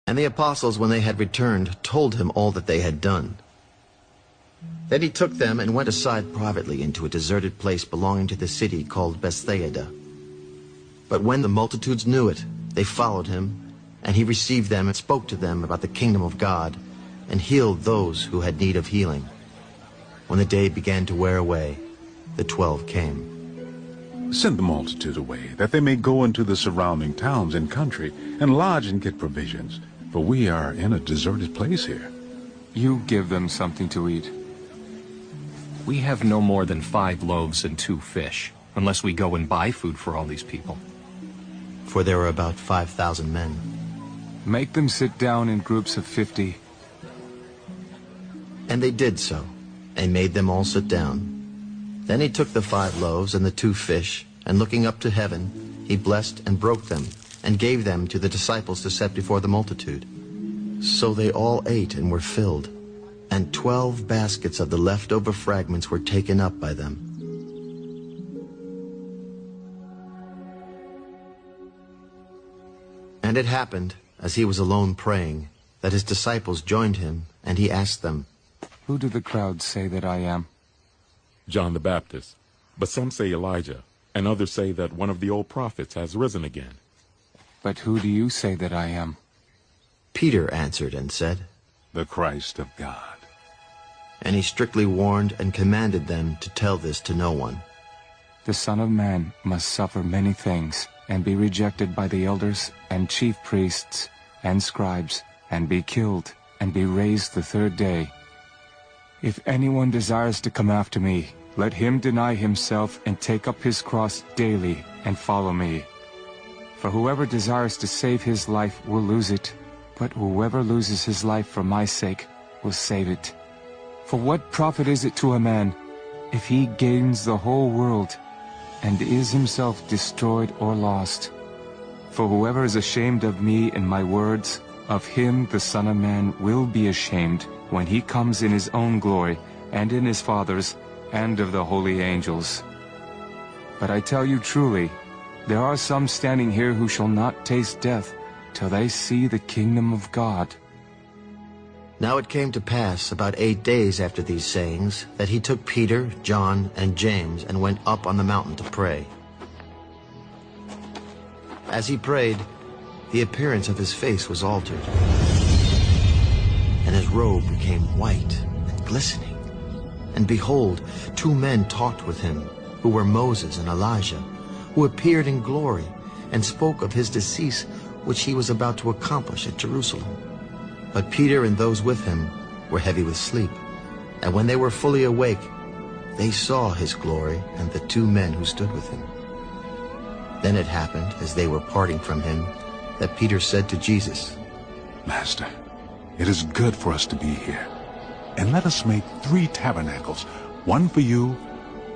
And the apostles, when they had returned, told him all that they had done. Then he took them and went aside privately into a deserted place belonging to the city called Bethsaida. But when the multitudes knew it, they followed him, and he received them and spoke to them about the kingdom of God, and healed those who had need of healing. When the day began to wear away, the 12 came. Send the multitude away, that they may go into the surrounding towns and country, and lodge and get provisions, for we are in a deserted place here. You give them something to eat. We have no more than 5 loaves and 2 fish, unless we go and buy food for all these people. For there were about 5,000 men. Make them sit down in groups of 50. And they did so, and made them all sit down. Then he took the 5 loaves and the 2 fish, and looking up to heaven, he blessed and broke them, and gave them to the disciples to set before the multitude. So they all ate and were filled, and 12 baskets of the leftover fragments were taken up by them. And it happened, as he was alone praying, that his disciples joined him, and he asked them, Who do the crowd say that I am? John the Baptist, but some say Elijah, and others say that one of the old prophets has risen again. But who do you say that I am? Peter answered and said, The Christ of God. And he strictly warned and commanded them to tell this to no one. The Son of Man must suffer many things, and be rejected by the elders and chief priests and scribes, and be killed, and be raised the 3rd day. If anyone desires to come after me, let him deny himself and take up his cross daily and follow me. For whoever desires to save his life will lose it, but whoever loses his life for my sake will save it. For what profit is it to a man if he gains the whole world and is himself destroyed or lost? For whoever is ashamed of me and my words, of him the Son of Man will be ashamed when he comes in his own glory, and in his Father's, and of the holy angels. But I tell you truly, there are some standing here who shall not taste death till they see the kingdom of God. Now it came to pass, about 8 days after these sayings, that he took Peter, John, and James, and went up on the mountain to pray. As he prayed, the appearance of his face was altered, and his robe became white and glistening. And behold, 2 men talked with him, who were Moses and Elijah, who appeared in glory, and spoke of his decease, which he was about to accomplish at Jerusalem. But Peter and those with him were heavy with sleep, and when they were fully awake, they saw his glory and the 2 men who stood with him. Then it happened, as they were parting from him, that Peter said to Jesus, Master, it is good for us to be here. And let us make 3 tabernacles, one for you,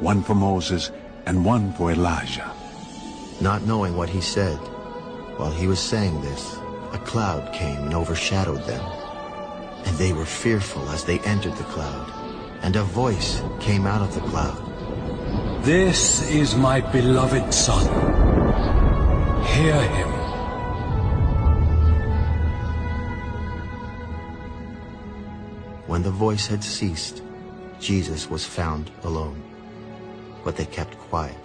one for Moses, and one for Elijah. Not knowing what he said, while he was saying this, a cloud came and overshadowed them. And they were fearful as they entered the cloud. And a voice came out of the cloud. This is my beloved Son. Hear him. When the voice had ceased, Jesus was found alone. But they kept quiet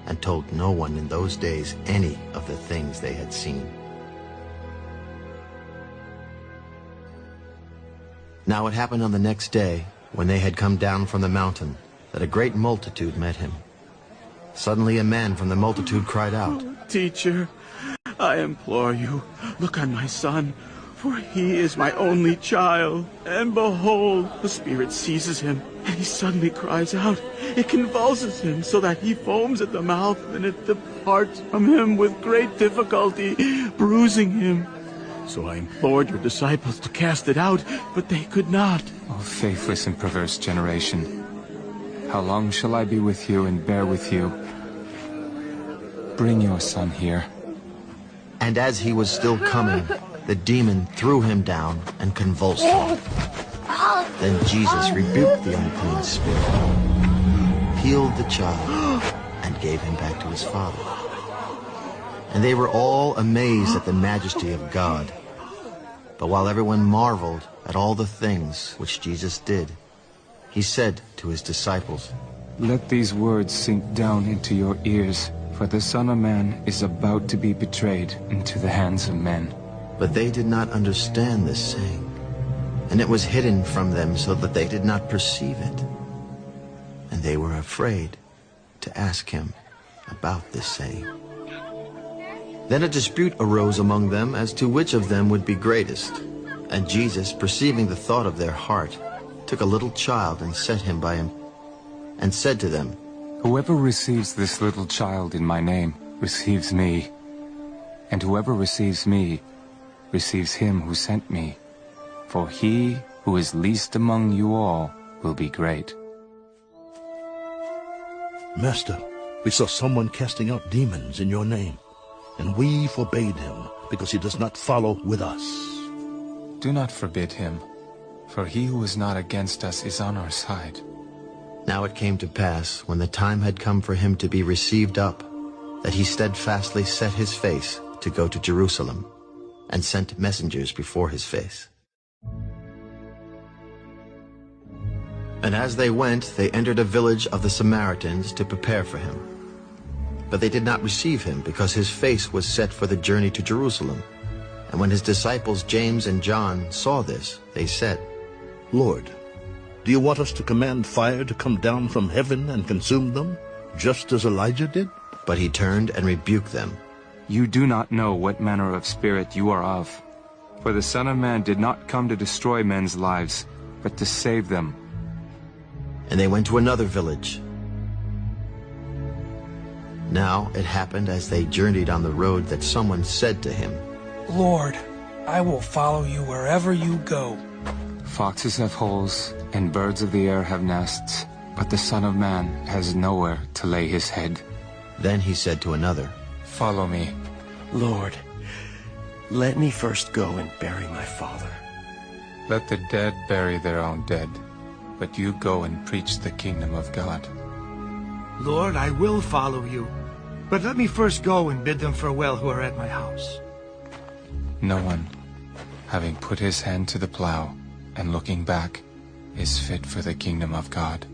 and told no one in those days any of the things they had seen. Now it happened on the next day, when they had come down from the mountain, that a great multitude met him. Suddenly a man from the multitude cried out, Teacher, I implore you, look on my son, for he is my only child. And behold, the spirit seizes him, and he suddenly cries out. It convulses him so that he foams at the mouth, and it departs from him with great difficulty, bruising him. So I implored your disciples to cast it out, but they could not. O faithless and perverse generation, how long shall I be with you and bear with you? Bring your son here. And as he was still coming, the demon threw him down and convulsed him. Then Jesus rebuked the unclean spirit, healed the child, and gave him back to his father. And they were all amazed at the majesty of God. But while everyone marveled at all the things which Jesus did, he said to his disciples, Let these words sink down into your ears, for the Son of Man is about to be betrayed into the hands of men. But they did not understand this saying, and it was hidden from them so that they did not perceive it. And they were afraid to ask him about this saying. Then a dispute arose among them as to which of them would be greatest. And Jesus, perceiving the thought of their heart, took a little child and set him by him, and said to them, Whoever receives this little child in my name receives me, and whoever receives me receives him who sent me. For he who is least among you all will be great. Master, we saw someone casting out demons in your name, and we forbade him because he does not follow with us. Do not forbid him, for he who is not against us is on our side. Now it came to pass, when the time had come for him to be received up, that he steadfastly set his face to go to Jerusalem, and sent messengers before his face. And as they went, they entered a village of the Samaritans to prepare for him. But they did not receive him, because his face was set for the journey to Jerusalem. And when his disciples James and John saw this, they said, Lord, do you want us to command fire to come down from heaven and consume them, just as Elijah did? But he turned and rebuked them. You do not know what manner of spirit you are of. For the Son of Man did not come to destroy men's lives, but to save them. And they went to another village. Now it happened as they journeyed on the road that someone said to him, Lord, I will follow you wherever you go. Foxes have holes, and birds of the air have nests, but the Son of Man has nowhere to lay his head. Then he said to another, Follow me. Lord, let me first go and bury my father. Let the dead bury their own dead, but you go and preach the kingdom of God. Lord, I will follow you, but let me first go and bid them farewell who are at my house. No one, having put his hand to the plow and looking back, is fit for the kingdom of God.